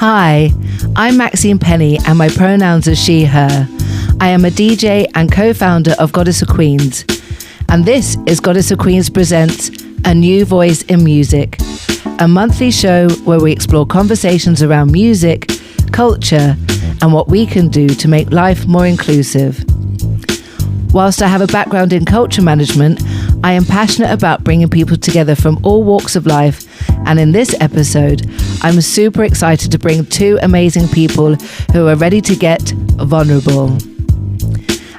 Hi, I'm Maxine Penny and my pronouns are she, her. I am a DJ and co-founder of Goddess of Queens. And this is Goddess of Queens Presents A New Voice in Music, a monthly show where we explore conversations around music, culture, and what we can do to make life more inclusive. Whilst I have a background in culture management, I am passionate about bringing people together from all walks of life, and in this episode, I'm super excited to bring two amazing people who are ready to get vulnerable.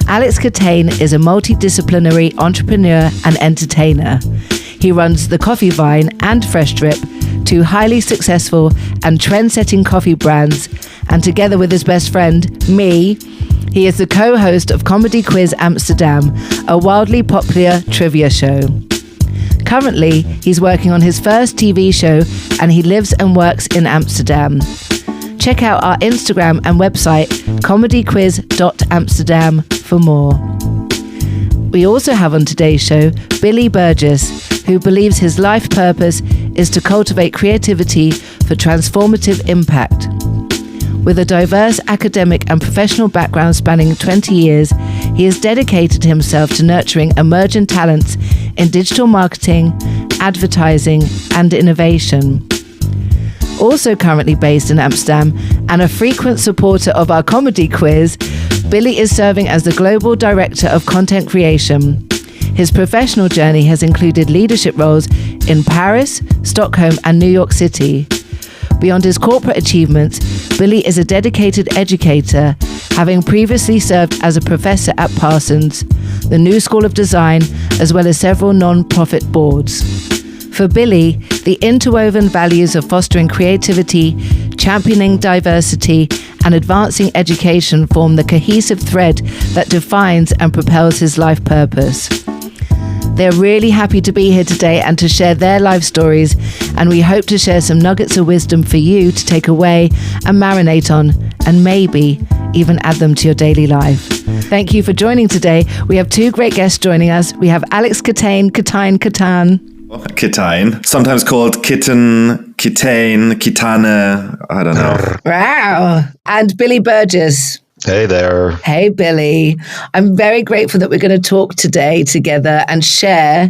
Alex Kitain is a multidisciplinary entrepreneur and entertainer. He runs The Coffee Vine and Fresh Drip, two highly successful and trend-setting coffee brands, and together with his best friend, me, he is the co-host of Comedy Quiz Amsterdam, a wildly popular trivia show. Currently, he's working on his first TV show and he lives and works in Amsterdam. Check out our Instagram and website, comedyquiz.amsterdam, for more. We also have on today's show Billy Burgess, who believes his life purpose is to cultivate creativity for transformative impact. With a diverse academic and professional background spanning 20 years, he has dedicated himself to nurturing emerging talents in digital marketing, advertising, and innovation. Also currently based in Amsterdam and a frequent supporter of our comedy quiz, Billy is serving as the Global Director of Content Creation. His professional journey has included leadership roles in Paris, Stockholm, and New York City. Beyond his corporate achievements, Billy is a dedicated educator, having previously served as a professor at Parsons, the New School of Design, as well as several non-profit boards. For Billy, the interwoven values of fostering creativity, championing diversity, and advancing education form the cohesive thread that defines and propels his life purpose. They're really happy to be here today and to share their life stories, and we hope to share some nuggets of wisdom for you to take away and marinate on, and maybe even add them to your daily life. Thank you for joining today. We have two great guests joining us. We have Alex Kitain, Kitain, sometimes called Kitain, Kitane, I don't know. Wow. And Billy Burgess. Hey there. Hey, Billy. I'm very grateful that we're going to talk today together and share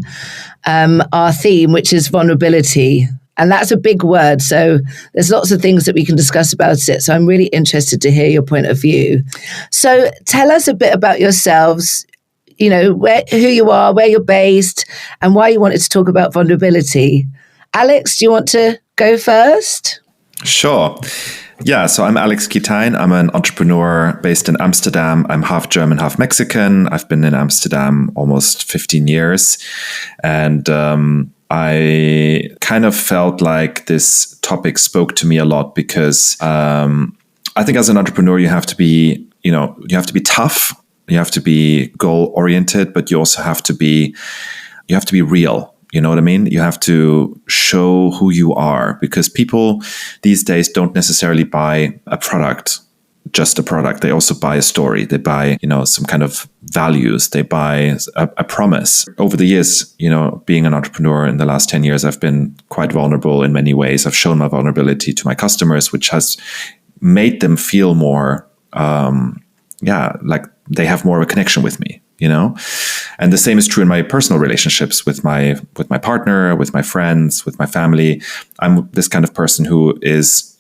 our theme, which is vulnerability. And that's a big word. So there's lots of things that we can discuss about it. So I'm really interested to hear your point of view. So tell us a bit about yourselves, you know, who you are, where you're based, and why you wanted to talk about vulnerability. Alex, do you want to go first? Sure. Yeah, so I'm Alex Kitain. I'm an entrepreneur based in Amsterdam. I'm half German, half Mexican. I've been in Amsterdam almost 15 years. And I kind of felt like this topic spoke to me a lot because I think as an entrepreneur, you have to be tough. You have to be goal-oriented, but you also have to be real. You know what I mean? You have to show who you are, because people these days don't necessarily buy a product, just a product. They also buy a story. They buy, some kind of values. They buy a promise. Over the years, being an entrepreneur in the last 10 years, I've been quite vulnerable in many ways. I've shown my vulnerability to my customers, which has made them feel more, like they have more of a connection with me. And the same is true in my personal relationships with my partner, with my friends, with my family. I'm this kind of person who is,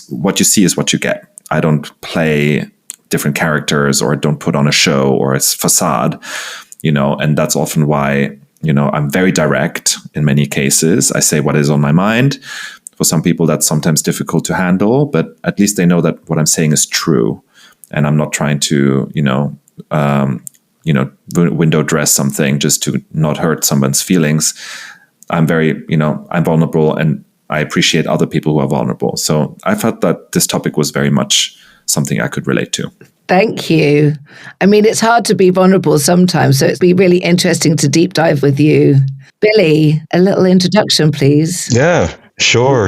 what you see is what you get. I don't play different characters or don't put on a show or a facade, and that's often why, I'm very direct in many cases. I say what is on my mind. For some people, that's sometimes difficult to handle, but at least they know that what I'm saying is true. And I'm not trying to, window dress something just to not hurt someone's feelings. I'm very, I'm vulnerable, and I appreciate other people who are vulnerable. So I felt that this topic was very much something I could relate to. Thank you. I mean, it's hard to be vulnerable sometimes, so it'd be really interesting to deep dive with you. Billy, a little introduction, please. Yeah. Sure.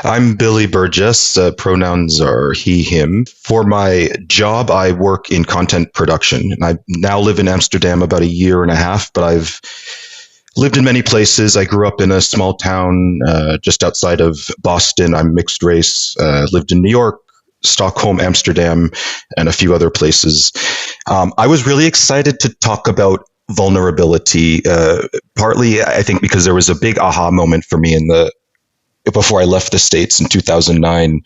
I'm Billy Burgess. Pronouns are he, him. For my job, I work in content production. And I now live in Amsterdam about a year and a half, but I've lived in many places. I grew up in a small town just outside of Boston. I'm mixed race. Lived in New York, Stockholm, Amsterdam, and a few other places. I was really excited to talk about vulnerability, partly, I think, because there was a big aha moment for me before I left the States in 2009.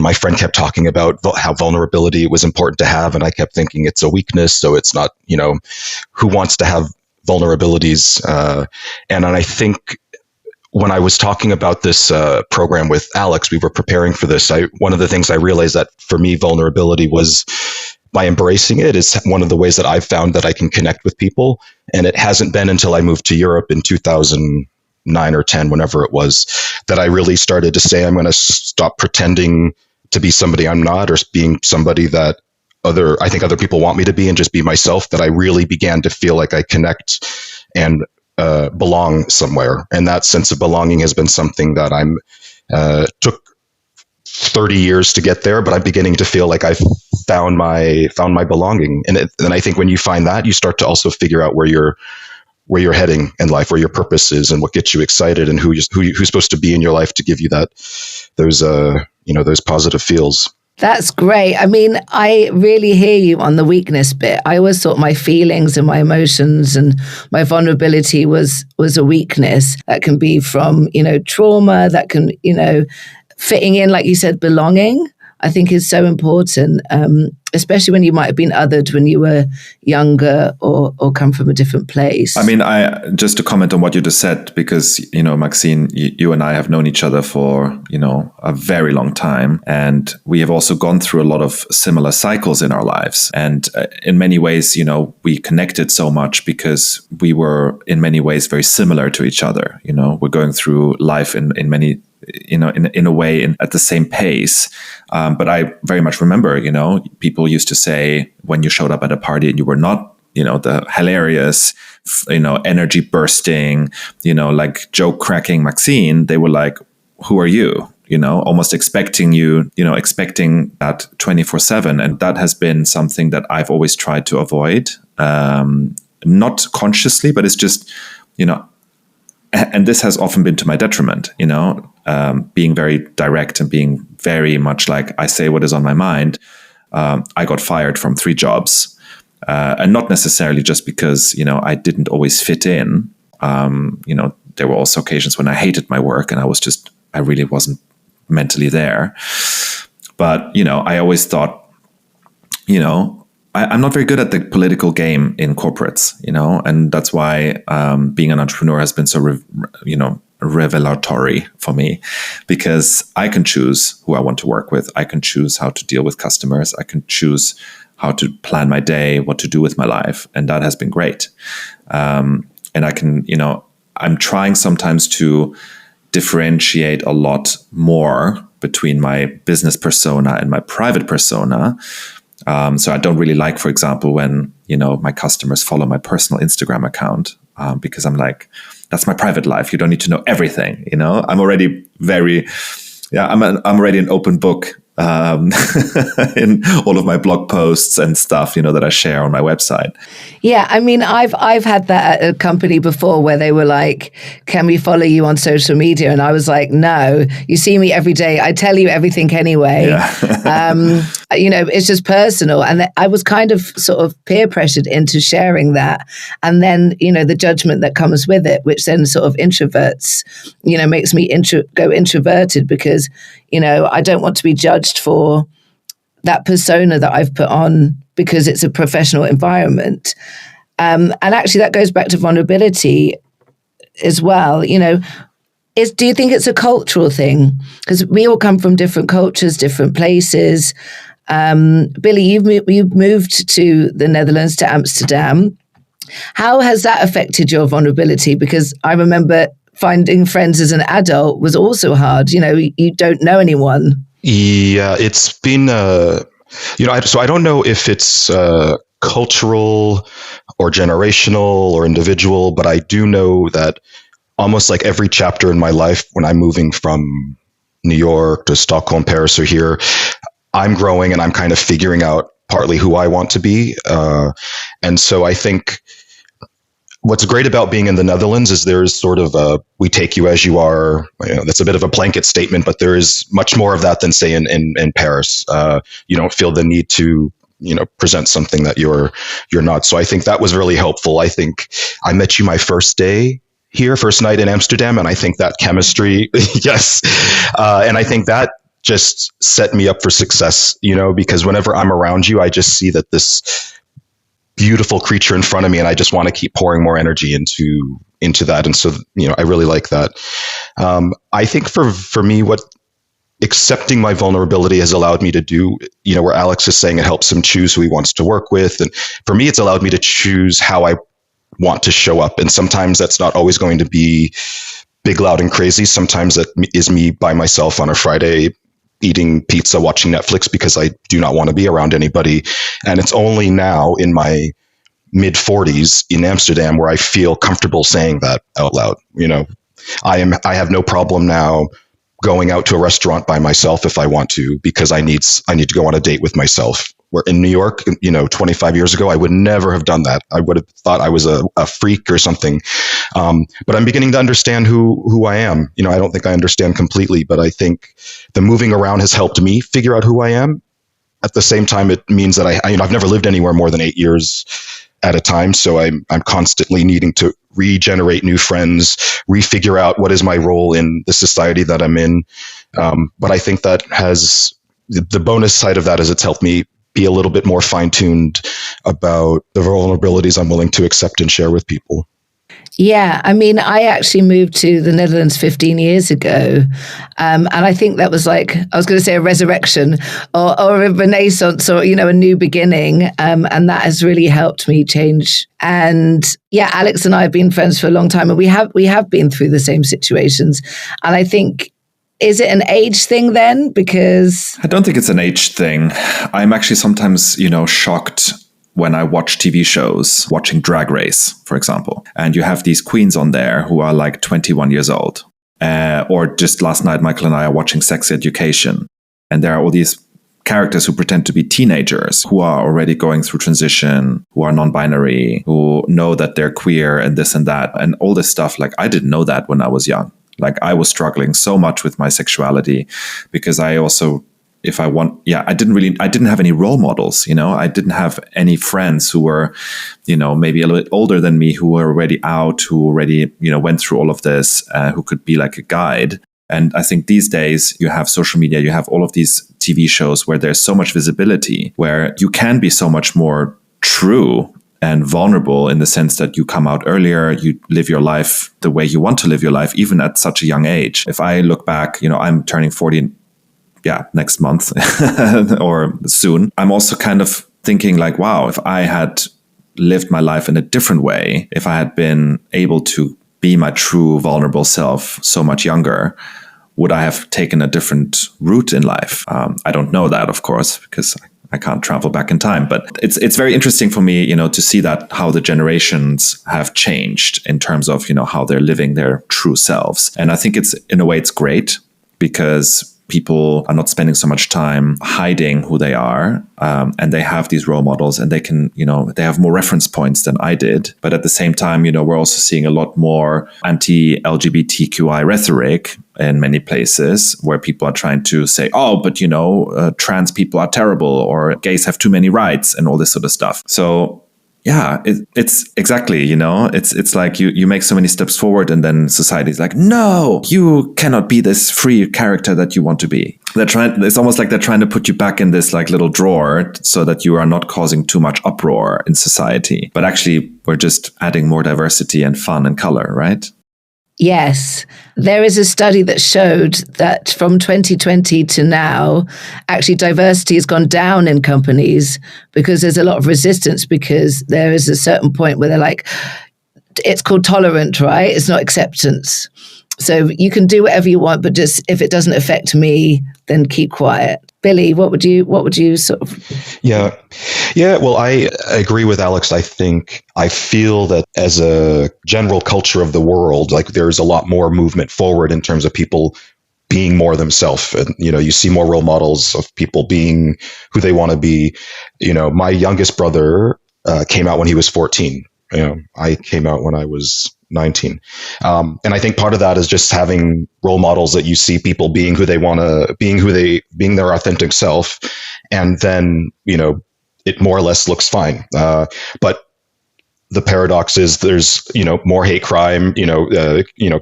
My friend kept talking about how vulnerability was important to have, and I kept thinking it's a weakness, so it's not, who wants to have vulnerabilities? And I think when I was talking about this program with Alex, we were preparing for this. One of the things I realized that for me, vulnerability was, by embracing it, is one of the ways that I've found that I can connect with people. And it hasn't been until I moved to Europe in 2009 or 10, whenever it was, that I really started to say, I'm going to stop pretending to be somebody I'm not, or being somebody that I think other people want me to be, and just be myself, that I really began to feel like I connect and belong somewhere. And that sense of belonging has been something that took 30 years to get there, but I'm beginning to feel like I've found my belonging. And I think when you find that, you start to also figure out where you're heading in life, where your purpose is, and what gets you excited, and who's supposed to be in your life to give you those positive feels. That's great. I mean, I really hear you on the weakness bit. I always thought my feelings and my emotions and my vulnerability was a weakness that can be from, trauma, that can, fitting in, like you said, belonging, I think is so important, especially when you might have been othered when you were younger or come from a different place. I mean, just to comment on what you just said, because, Maxine, you and I have known each other for, a very long time. And we have also gone through a lot of similar cycles in our lives. And in many ways, we connected so much because we were in many ways very similar to each other. We're going through life in many in a way at the same pace. But I very much remember, people used to say when you showed up at a party and you were not, the hilarious, energy bursting, like joke cracking Maxine, they were like, who are you? Almost expecting expecting that 24/7. And that has been something that I've always tried to avoid, not consciously, but it's just, and this has often been to my detriment, being very direct and being very much like I say what is on my mind. I got fired from 3 jobs, and not necessarily just because, I didn't always fit in. There were also occasions when I hated my work and I really wasn't mentally there. But, I always thought, I'm not very good at the political game in corporates, and that's why being an entrepreneur has been so, revelatory for me, because I can choose who I want to work with. I can choose how to deal with customers. I can choose how to plan my day, what to do with my life. And that has been great. And I can, I'm trying sometimes to differentiate a lot more between my business persona and my private persona. So I don't really like, for example, when, my customers follow my personal Instagram account, because I'm like, that's my private life. You don't need to know everything. I'm already I'm already an open book in all of my blog posts and stuff, that I share on my website. Yeah, I mean, I've had that at a company before where they were like, "Can we follow you on social media?" And I was like, "No, you see me every day. I tell you everything anyway." Yeah. It's just personal. And I was kind of sort of peer pressured into sharing that, and then the judgment that comes with it, which then sort of introverts, makes me go introverted because I don't want to be judged for that persona that I've put on because it's a professional environment. And actually that goes back to vulnerability as well. Do you think it's a cultural thing? Because we all come from different cultures, different places. Billy, you've moved to the Netherlands, to Amsterdam. How has that affected your vulnerability? Because I remember finding friends as an adult was also hard. You don't know anyone. Yeah, it's been, so I don't know if it's cultural or generational or individual, but I do know that almost like every chapter in my life, when I'm moving from New York to Stockholm, Paris, or here, I'm growing and I'm kind of figuring out partly who I want to be. And so I think what's great about being in the Netherlands is there's sort of we take you as you are. That's a bit of a blanket statement, but there is much more of that than say in Paris. You don't feel the need to, present something that you're not. So I think that was really helpful. I think I met you my first night in Amsterdam, and I think that chemistry, yes. And I think that just set me up for success, because whenever I'm around you, I just see that this beautiful creature in front of me, and I just want to keep pouring more energy into that. And so, I really like that. I think for me, what accepting my vulnerability has allowed me to do, where Alex is saying it helps him choose who he wants to work with. And for me, it's allowed me to choose how I want to show up. And sometimes that's not always going to be big, loud, and crazy. Sometimes that is me by myself on a Friday eating pizza, watching Netflix, because I do not want to be around anybody. And it's only now in my mid 40s in Amsterdam where I feel comfortable saying that out loud. I have no problem now going out to a restaurant by myself if I want to, because I need to go on a date with myself. Where in New York, 25 years ago, I would never have done that. I would have thought I was a freak or something. But I'm beginning to understand who I am. I don't think I understand completely, but I think the moving around has helped me figure out who I am. At the same time, it means that I've never lived anywhere more than 8 years at a time. So I'm constantly needing to regenerate new friends, refigure out what is my role in the society that I'm in. But I think that has the bonus side of that is it's helped me be a little bit more fine-tuned about the vulnerabilities I'm willing to accept and share with people. Yeah, I actually moved to the Netherlands 15 years ago. And I think that was like, I was going to say a resurrection or a renaissance or, a new beginning. And that has really helped me change. And yeah, Alex and I have been friends for a long time, and we have been through the same situations. And I think, is it an age thing then? Because I don't think it's an age thing. I'm actually sometimes, shocked when I watch TV shows, watching Drag Race, for example, and you have these queens on there who are like 21 years old. Or just last night, Michael and I are watching Sex Education, and there are all these characters who pretend to be teenagers, who are already going through transition, who are non-binary, who know that they're queer and this and that, and all this stuff. Like, I didn't know that when I was young. Like, I was struggling so much with my sexuality because I also, I didn't have any role models, I didn't have any friends who were, maybe a little bit older than me, who were already out, who already, went through all of this, who could be like a guide. And I think these days you have social media, you have all of these TV shows where there's so much visibility, where you can be so much more true and vulnerable in the sense that you come out earlier, you live your life the way you want to live your life, even at such a young age. If I look back, I'm turning 40 next month or soon. I'm also kind of thinking like, wow, if I had lived my life in a different way, if I had been able to be my true vulnerable self so much younger, would I have taken a different route in life? I don't know that, of course, because I can't travel back in time. But it's very interesting for me, to see that how the generations have changed in terms of, how they're living their true selves. And I think in a way, it's great because people are not spending so much time hiding who they are, and they have these role models, and they can, they have more reference points than I did. But at the same time, we're also seeing a lot more anti-LGBTQI rhetoric in many places where people are trying to say, oh, but trans people are terrible, or gays have too many rights, and all this sort of stuff. So yeah, it's exactly, it's like you make so many steps forward, and then society's like, no, you cannot be this free character that you want to be. It's almost like they're trying to put you back in this like little drawer so that you are not causing too much uproar in society. But actually, we're just adding more diversity and fun and color, right? Yes, there is a study that showed that from 2020 to now, actually diversity has gone down in companies because there's a lot of resistance, because there is a certain point where they're like, it's called tolerant, right? It's not acceptance. So you can do whatever you want, but just if it doesn't affect me, then keep quiet. Billy, what would you sort of? Yeah. Well, I agree with Alex. I feel that as a general culture of the world, like there's a lot more movement forward in terms of people being more themselves. And, you see more role models of people being who they want to be. My youngest brother came out when he was 14. I came out when I was 19. And I think part of that is just having role models that you see people being who they want to, being their authentic self. And then, it more or less looks fine. But the paradox is there's, more hate crime,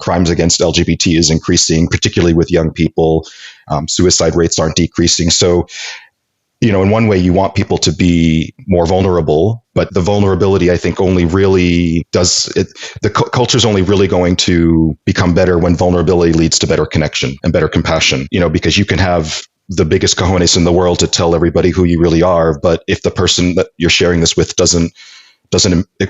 crimes against LGBT is increasing, particularly with young people. Suicide rates aren't decreasing. So, in one way you want people to be more vulnerable, but the vulnerability, I think, only really does it. The culture is only really going to become better when vulnerability leads to better connection and better compassion, because you can have the biggest cojones in the world to tell everybody who you really are. But if the person that you're sharing this with doesn't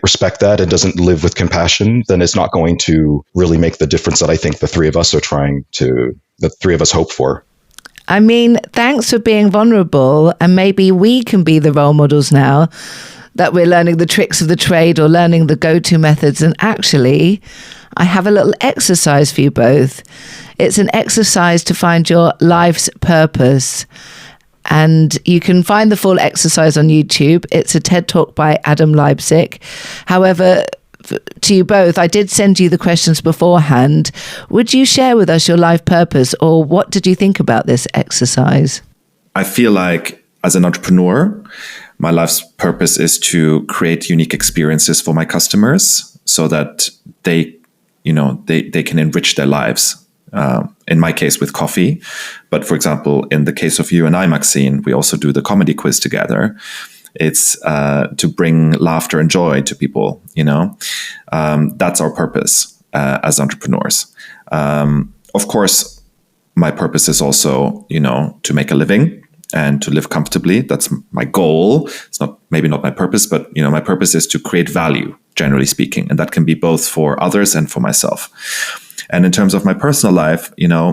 respect that and doesn't live with compassion, then it's not going to really make the difference that I think the three of us hope for. I mean, thanks for being vulnerable. And maybe we can be the role models now that we're learning the tricks of the trade or learning the go-to methods. And actually, I have a little exercise for you both. It's an exercise to find your life's purpose. And you can find the full exercise on YouTube. It's a TED Talk by Adam Leipzig. However, to you both, I did send you the questions beforehand. Would you share with us your life purpose, or what did you think about this exercise? I feel like as an entrepreneur, my life's purpose is to create unique experiences for my customers so that they can enrich their lives. In my case with coffee. But for example, in the case of you and I, Maxine, we also do the comedy quiz together. It's to bring laughter and joy to people, That's our purpose as entrepreneurs. Of course, my purpose is also, to make a living and to live comfortably. That's my goal. It's maybe not my purpose, but, my purpose is to create value, generally speaking. And that can be both for others and for myself. And in terms of my personal life,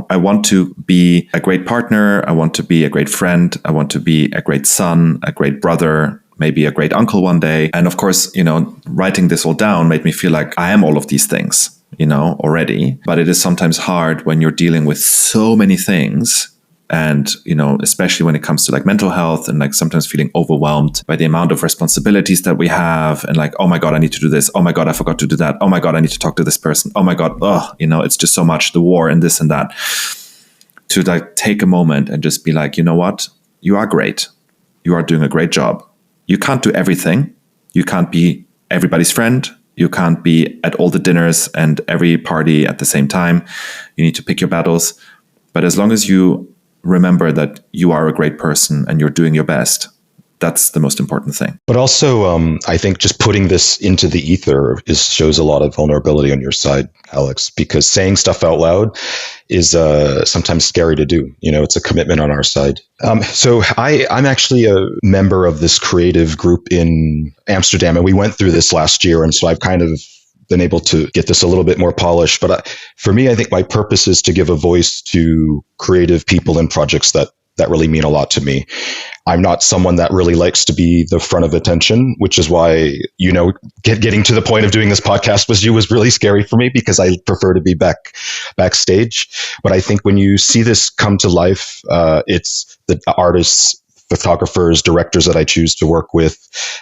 I want to be a great partner. I want to be a great friend. I want to be a great son, a great brother, maybe a great uncle one day. And of course, writing this all down made me feel like I am all of these things, already. But it is sometimes hard when you're dealing with so many things. And, especially when it comes to like mental health and like sometimes feeling overwhelmed by the amount of responsibilities that we have and like, oh my God, I need to do this. Oh my God, I forgot to do that. Oh my God, I need to talk to this person. Oh my God, it's just so much, the war and this and that. To like take a moment and just be like, you know what? You are great. You are doing a great job. You can't do everything. You can't be everybody's friend. You can't be at all the dinners and every party at the same time. You need to pick your battles. But as long as you remember that you are a great person and you're doing your best, that's the most important thing. But also, I think just putting this into the ether shows a lot of vulnerability on your side, Alex, because saying stuff out loud is sometimes scary to do. It's a commitment on our side. So I'm actually a member of this creative group in Amsterdam, and we went through this last year. And so I've kind of been able to get this a little bit more polished. But for me, I think my purpose is to give a voice to creative people and projects that really mean a lot to me. I'm not someone that really likes to be the front of attention, which is why, getting to the point of doing this podcast was really scary for me, because I prefer to be backstage. But I think when you see this come to life, it's the artists, photographers, directors that I choose to work with.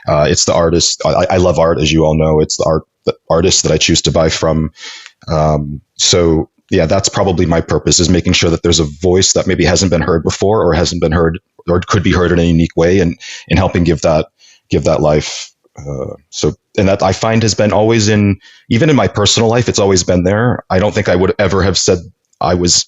It's the artists. I love art, as you all know. It's the artists that I choose to buy from. So yeah, that's probably my purpose, is making sure that there's a voice that maybe hasn't been heard before or hasn't been heard or could be heard in a unique way, and helping give that life. And that I find has been always even in my personal life, it's always been there. I don't think I would ever have said I was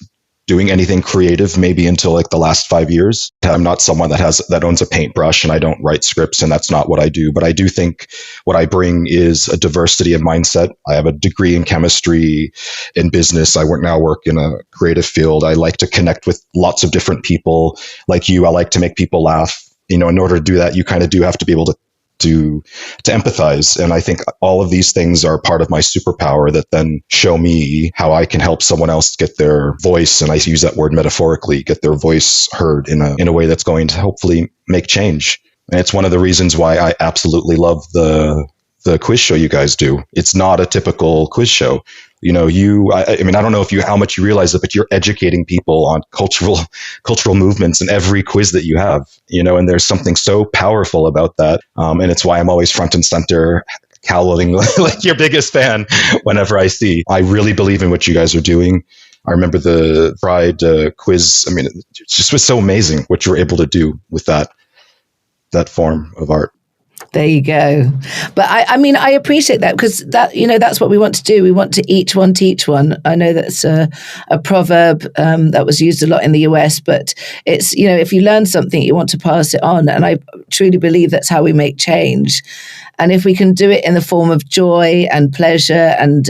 doing anything creative maybe until like the last 5 years. I'm not someone that owns a paintbrush, and I don't write scripts, and that's not what I do. But I do think what I bring is a diversity of mindset. I have a degree in chemistry, in business. I now work in a creative field. I like to connect with lots of different people like you. I like to make people laugh. In order to do that, you kind of do have to be able to empathize. And I think all of these things are part of my superpower that then show me how I can help someone else get their voice. And I use that word metaphorically, get their voice heard in a way that's going to hopefully make change. And it's one of the reasons why I absolutely love the quiz show you guys do. It's not a typical quiz show. I don't know how much you realize it, but you're educating people on cultural movements in every quiz that you have, and there's something so powerful about that. And it's why I'm always front and center cowling like your biggest fan whenever I see. I really believe in what you guys are doing. I remember the Pride quiz. I mean, it just was so amazing what you were able to do with that form of art. There you go. But I mean, I appreciate that, because that, that's what we want to do. We want to each one teach one. I know that's a proverb that was used a lot in the US, but it's, if you learn something, you want to pass it on. And I truly believe that's how we make change. And if we can do it in the form of joy and pleasure and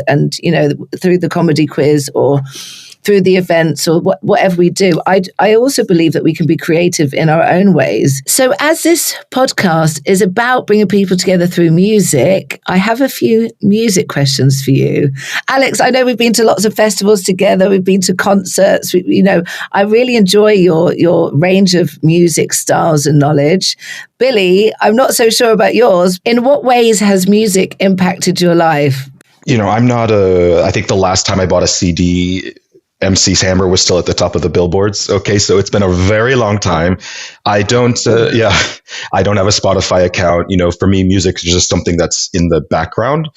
through the comedy quiz or through the events or whatever we do, I also believe that we can be creative in our own ways. So as this podcast is about bringing people together through music, I have a few music questions for you. Alex, I know we've been to lots of festivals together. We've been to concerts. I really enjoy your range of music styles and knowledge. Billy, I'm not so sure about yours. In what ways has music impacted your life? I'm not I think the last time I bought a CD, MC's Hammer was still at the top of the billboards. Okay, so it's been a very long time. I don't have a Spotify account. For me, music is just something that's in the background.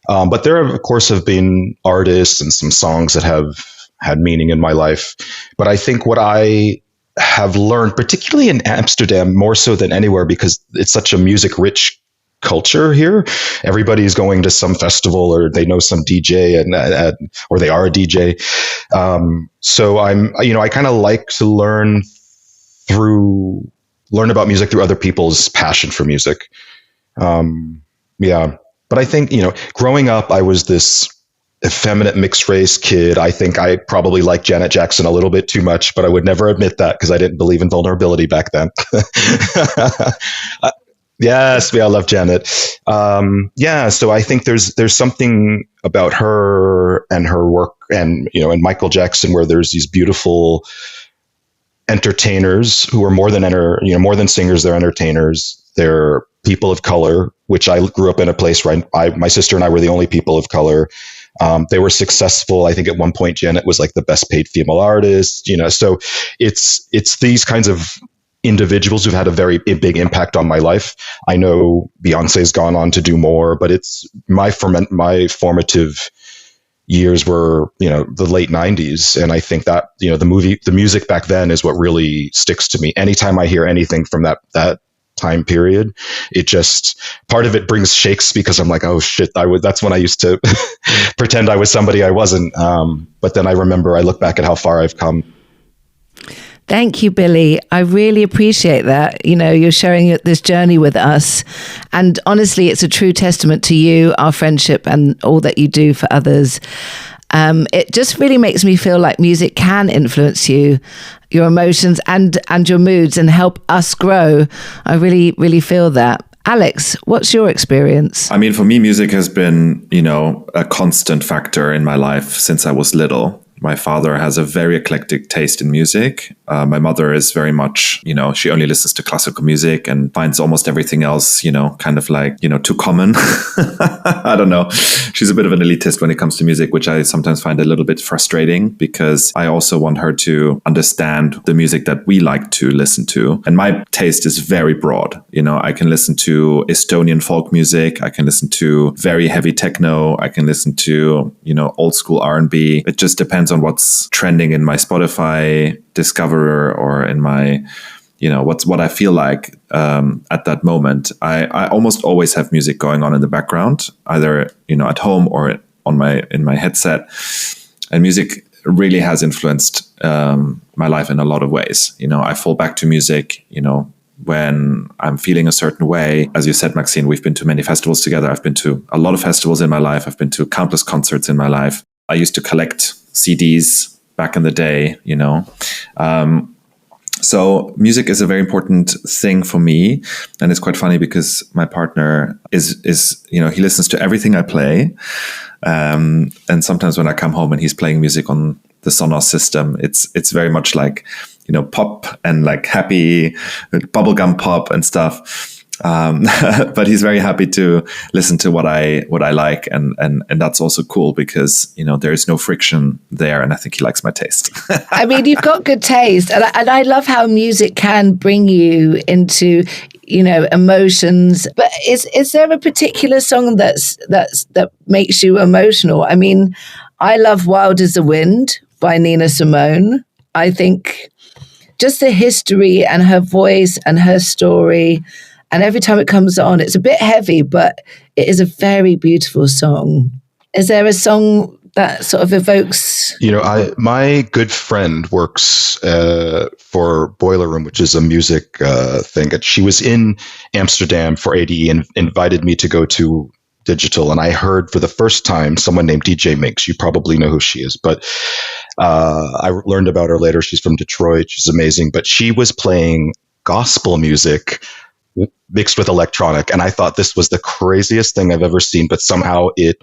But there, of course, have been artists and some songs that have had meaning in my life. But I think what I have learned, particularly in Amsterdam, more so than anywhere, because it's such a music-rich culture here. Everybody's going to some festival, or they know some DJ, or they are a DJ. So I kind of like to learn about music through other people's passion for music. But I think, growing up, I was this effeminate mixed race kid. I think I probably liked Janet Jackson a little bit too much, but I would never admit that because I didn't believe in vulnerability back then. Yes, I love Janet. So I think there's something about her and her work, and and Michael Jackson, where there's these beautiful entertainers who are more than singers. They're entertainers. They're people of color, which I grew up in a place where my sister and I were the only people of color. They were successful. I think at one point Janet was like the best paid female artist. So it's these kinds of individuals who've had a very big impact on my life. I know Beyonce's gone on to do more, but it's my formative years were, the late 90s. And I think that, the music back then is what really sticks to me. Anytime I hear anything from that time period, it just, part of it brings shakes, because I'm like, oh shit, that's when I used to pretend I was somebody I wasn't. But then I look back at how far I've come. Thank you, Billy. I really appreciate that. You're sharing this journey with us. And honestly, it's a true testament to you, our friendship, and all that you do for others. It just really makes me feel like music can influence you, your emotions and your moods, and help us grow. I really, really feel that. Alex, what's your experience? I mean, for me, music has been, a constant factor in my life since I was little. My father has a very eclectic taste in music. My mother is very much, she only listens to classical music and finds almost everything else, kind of like, too common. I don't know. She's a bit of an elitist when it comes to music, which I sometimes find a little bit frustrating, because I also want her to understand the music that we like to listen to. And my taste is very broad. I can listen to Estonian folk music. I can listen to very heavy techno. I can listen to, old school R&B. It just depends on what's trending in my Spotify Discoverer or in my, what I feel like at that moment. I almost always have music going on in the background, either at home or in my headset. And music really has influenced my life in a lot of ways. I fall back to music, when I'm feeling a certain way. As you said, Maxine, we've been to many festivals together. I've been to a lot of festivals in my life. I've been to countless concerts in my life. I used to collect CDs back in the day, So music is a very important thing for me. And it's quite funny because my partner is he listens to everything I play. And sometimes when I come home and he's playing music on the Sonos system, it's very much like, pop and like happy bubblegum pop and stuff. But he's very happy to listen to what I like, and that's also cool because there is no friction there, and I think he likes my taste. I mean, you've got good taste, and I love how music can bring you into emotions. But is there a particular song that makes you emotional? I mean, I love Wild as the Wind by Nina Simone. I think just the history and her voice and her story, and every time it comes on, it's a bit heavy, but it is a very beautiful song. Is there a song that sort of evokes? My good friend works for Boiler Room, which is a music thing. And she was in Amsterdam for ADE and invited me to go to Digital. And I heard for the first time someone named DJ Minx. You probably know who she is, but I learned about her later. She's from Detroit. She's amazing. But she was playing gospel music mixed with electronic. And I thought this was the craziest thing I've ever seen, but somehow it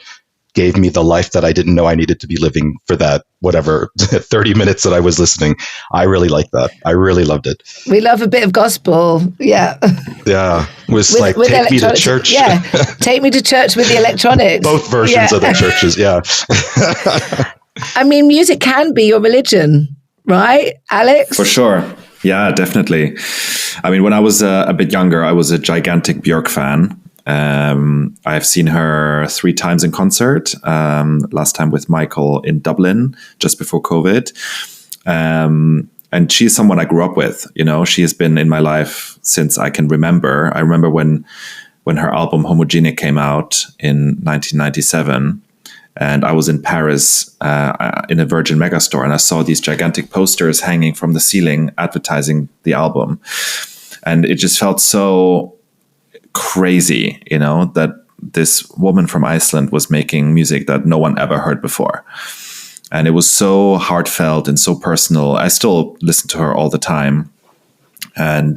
gave me the life that I didn't know I needed to be living for that, 30 minutes that I was listening. I really liked that. I really loved it. We love a bit of gospel. Yeah. Yeah. It was with take me to church. Yeah. Take me to church with the electronics. Both versions of the churches. Yeah. I mean, music can be your religion, right, Alex? For sure. Yeah, definitely. I mean, when I was a bit younger, I was a gigantic Bjork fan. I've seen her 3 times in concert. Last time with Michael in Dublin, just before COVID. And she's someone I grew up with. She has been in my life since I can remember. I remember when her album Homogenic came out in 1997. And I was in Paris in a Virgin Megastore, and I saw these gigantic posters hanging from the ceiling advertising the album. And it just felt so crazy, that this woman from Iceland was making music that no one ever heard before. And it was so heartfelt and so personal. I still listen to her all the time. And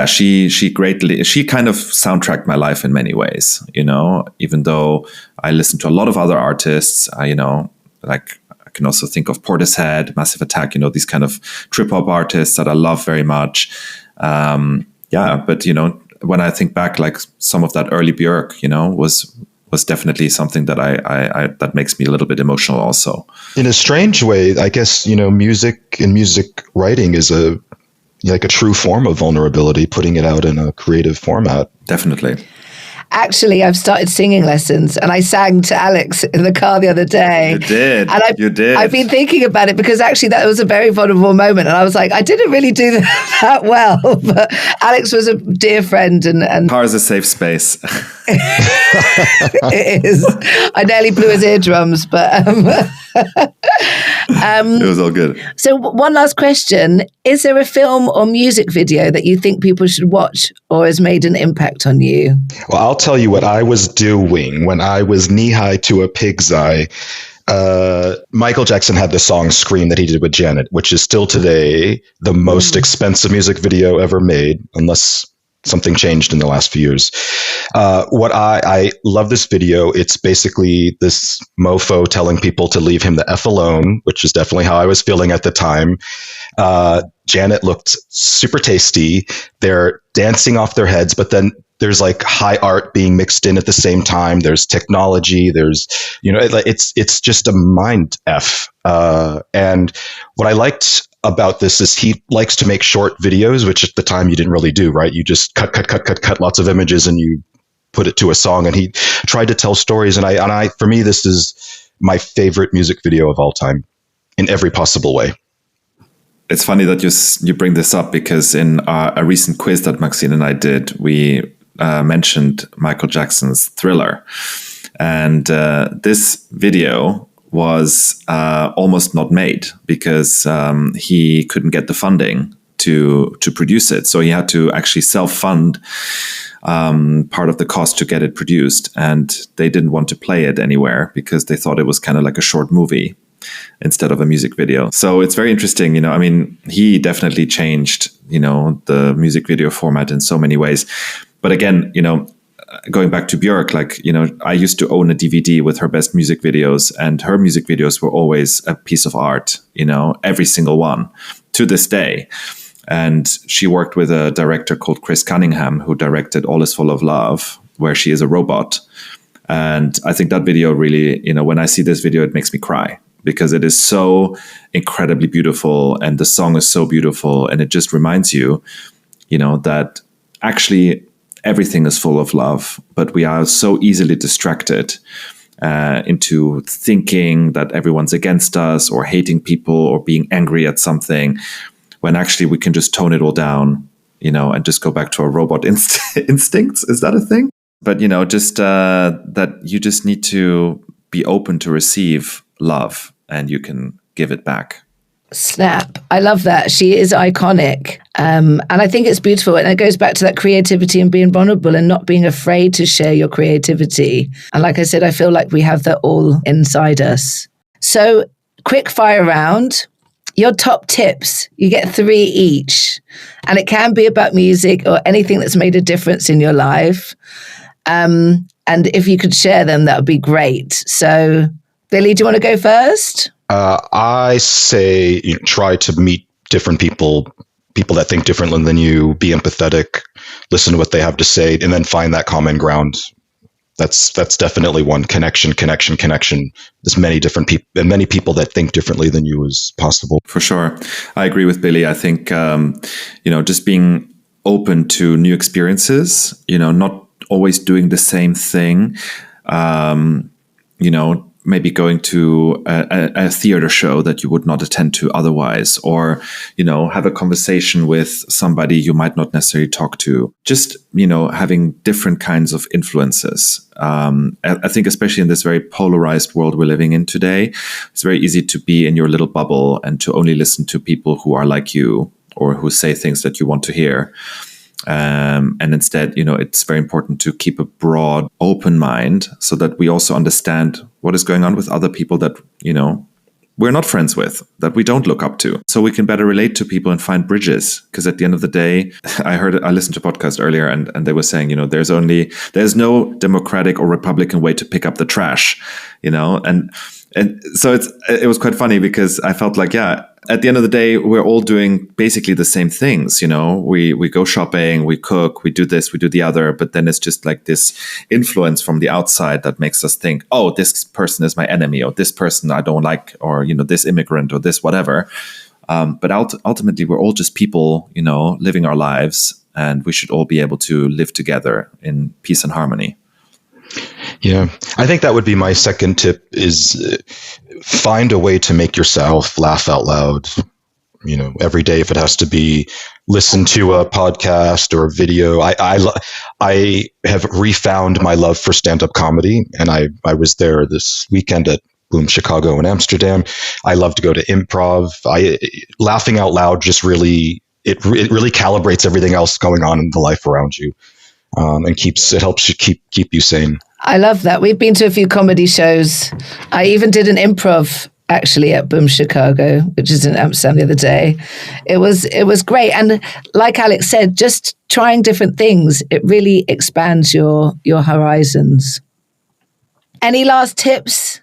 she kind of soundtracked my life in many ways, even though I listen to a lot of other artists, like I can also think of Portishead, Massive Attack, these kind of trip hop artists that I love very much. But when I think back, like some of that early Björk, was definitely something that I that makes me a little bit emotional also. In a strange way, I guess, music and music writing is a true form of vulnerability, putting it out in a creative format. Definitely. Actually, I've started singing lessons, and I sang to Alex in the car the other day. You did. And You did. I've been thinking about it because actually that was a very vulnerable moment. And I was like, I didn't really do that well. But Alex was a dear friend. And Car is a safe space. It is. I nearly blew his eardrums, but... it was all good. So one last question. Is there a film or music video that you think people should watch or has made an impact on you? Well, I'll tell you what I was doing when I was knee-high to a pig's eye. Michael Jackson had the song Scream that he did with Janet, which is still today the most expensive music video ever made, unless something changed in the last few years. I love this video. It's basically this mofo telling people to leave him the F alone, which is definitely how I was feeling at the time. Janet looked super tasty. They're dancing off their heads, but then there's like high art being mixed in at the same time. There's technology. There's, it's just a mind F. And what I liked about this is he likes to make short videos, which at the time you didn't really do, right? You just cut lots of images and you put it to a song. And he tried to tell stories. And I, for me, this is my favorite music video of all time in every possible way. It's funny that you bring this up because in a recent quiz that Maxine and I did, we mentioned Michael Jackson's Thriller. And this video was almost not made because he couldn't get the funding to produce it. So he had to actually self-fund part of the cost to get it produced. And they didn't want to play it anywhere because they thought it was kind of like a short movie instead of a music video. So it's very interesting. He definitely changed, the music video format in so many ways. But again, going back to Björk, I used to own a DVD with her best music videos, and her music videos were always a piece of art, every single one to this day. And she worked with a director called Chris Cunningham, who directed All Is Full of Love, where she is a robot. And I think that video really, when I see this video, it makes me cry because it is so incredibly beautiful and the song is so beautiful. And it just reminds you, that actually everything is full of love, but we are so easily distracted into thinking that everyone's against us or hating people or being angry at something, when actually we can just tone it all down, and just go back to our robot instincts. Is that a thing? But, just that you just need to be open to receive love, and you can give it back. Snap. I love that. She is iconic. And I think it's beautiful. And it goes back to that creativity and being vulnerable and not being afraid to share your creativity. And like I said, I feel like we have that all inside us. So quick fire round. Your top tips. You get 3 each. And it can be about music or anything that's made a difference in your life. And if you could share them, that would be great. So Billy, do you want to go first? I say try to meet different people that think differently than you, be empathetic, listen to what they have to say, and then find that common ground. That's definitely one. Connection. There's many different people and many people that think differently than you as possible. For sure. I agree with Billy. I think, just being open to new experiences, not always doing the same thing, maybe going to a theater show that you would not attend to otherwise, or, have a conversation with somebody you might not necessarily talk to. Just, having different kinds of influences. I think especially in this very polarized world we're living in today, it's very easy to be in your little bubble and to only listen to people who are like you or who say things that you want to hear. And instead, it's very important to keep a broad, open mind so that we also understand what is going on with other people that, we're not friends with, that we don't look up to. So we can better relate to people and find bridges. Because at the end of the day, I listened to a podcast earlier and they were saying, there's no democratic or Republican way to pick up the trash, and so it was quite funny because I felt like, at the end of the day, we're all doing basically the same things. We go shopping, we cook, we do this, we do the other, but then it's just like this influence from the outside that makes us think, oh, this person is my enemy, or this person I don't like, or, this immigrant or this whatever. But ultimately, we're all just people, living our lives, and we should all be able to live together in peace and harmony. Yeah, I think that would be my second tip is find a way to make yourself laugh out loud, every day, if it has to be listen to a podcast or a video. I have refound my love for stand-up comedy, and I was there this weekend at Boom Chicago in Amsterdam. I love to go to improv. Laughing out loud just really calibrates everything else going on in the life around you. And it helps you keep you sane. I love that. We've been to a few comedy shows. I even did an improv actually at Boom Chicago, which is in Amsterdam the other day. It was great. And like Alex said, just trying different things, it really expands your horizons. Any last tips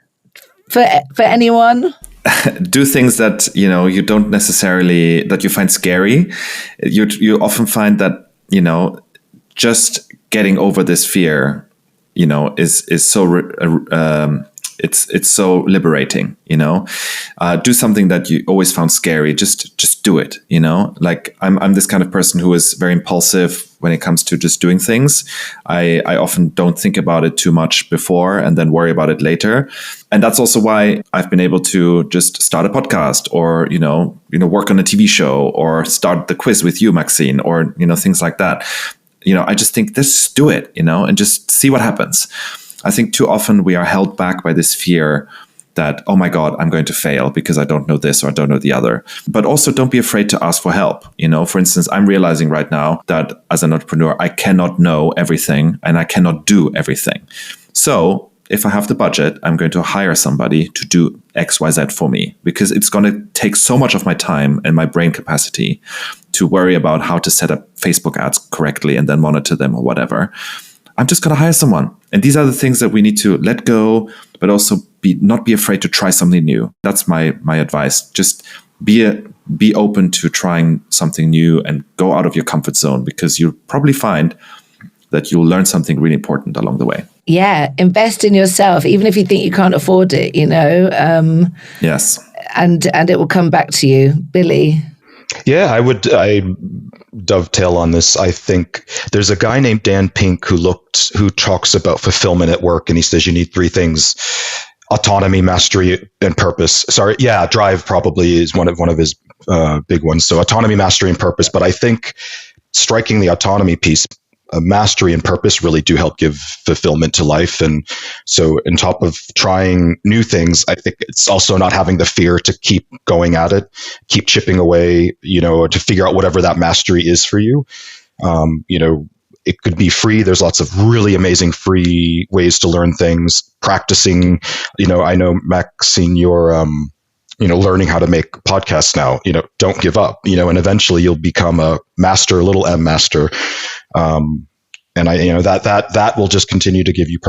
for anyone? Do things that, you don't necessarily, that you find scary. You often find that, just getting over this fear, is so it's so liberating. Do something that you always found scary. Just do it. Like I'm this kind of person who is very impulsive when it comes to just doing things. I often don't think about it too much before and then worry about it later. And that's also why I've been able to just start a podcast or, work on a TV show or start the quiz with you, Maxine, or, things like that. I just think just do it, and just see what happens. I think too often we are held back by this fear that, oh my God, I'm going to fail because I don't know this or I don't know the other. But also don't be afraid to ask for help. For instance, I'm realizing right now that as an entrepreneur, I cannot know everything and I cannot do everything. So if I have the budget, I'm going to hire somebody to do X, Y, Z for me, because it's going to take so much of my time and my brain capacity to worry about how to set up Facebook ads correctly and then monitor them or whatever. I'm just going to hire someone. And these are the things that we need to let go, but also not be afraid to try something new. That's my advice. Just be open to trying something new and go out of your comfort zone, because you'll probably find that you'll learn something really important along the way. Yeah, invest in yourself, even if you think you can't afford it, Yes. And it will come back to you. Billy? Yeah, I dovetail on this. I think there's a guy named Dan Pink who talks about fulfillment at work, and he says you need three things: autonomy, mastery, and purpose. Drive probably is one of his big ones. So autonomy, mastery, and purpose. But I think striking the autonomy piece, mastery and purpose really do help give fulfillment to life. And so on top of trying new things, I think it's also not having the fear to keep going at it, keep chipping away, to figure out whatever that mastery is for you. It could be free. There's lots of really amazing free ways to learn things. Practicing, I know, Maxine, you're, learning how to make podcasts now. Don't give up, and eventually you'll become a master, a little M master. And that will just continue to give you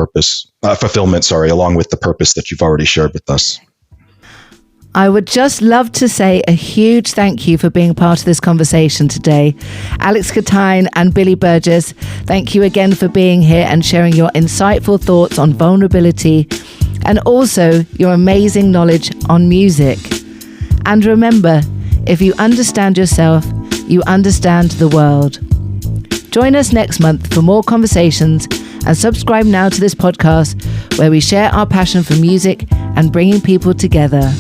fulfillment, along with the purpose that you've already shared with us. I would just love to say a huge thank you for being part of this conversation today. Alex Kitain and Billy Burgess, thank you again for being here and sharing your insightful thoughts on vulnerability and also your amazing knowledge on music. And remember, if you understand yourself, you understand the world. Join us next month for more conversations and subscribe now to this podcast where we share our passion for music and bringing people together.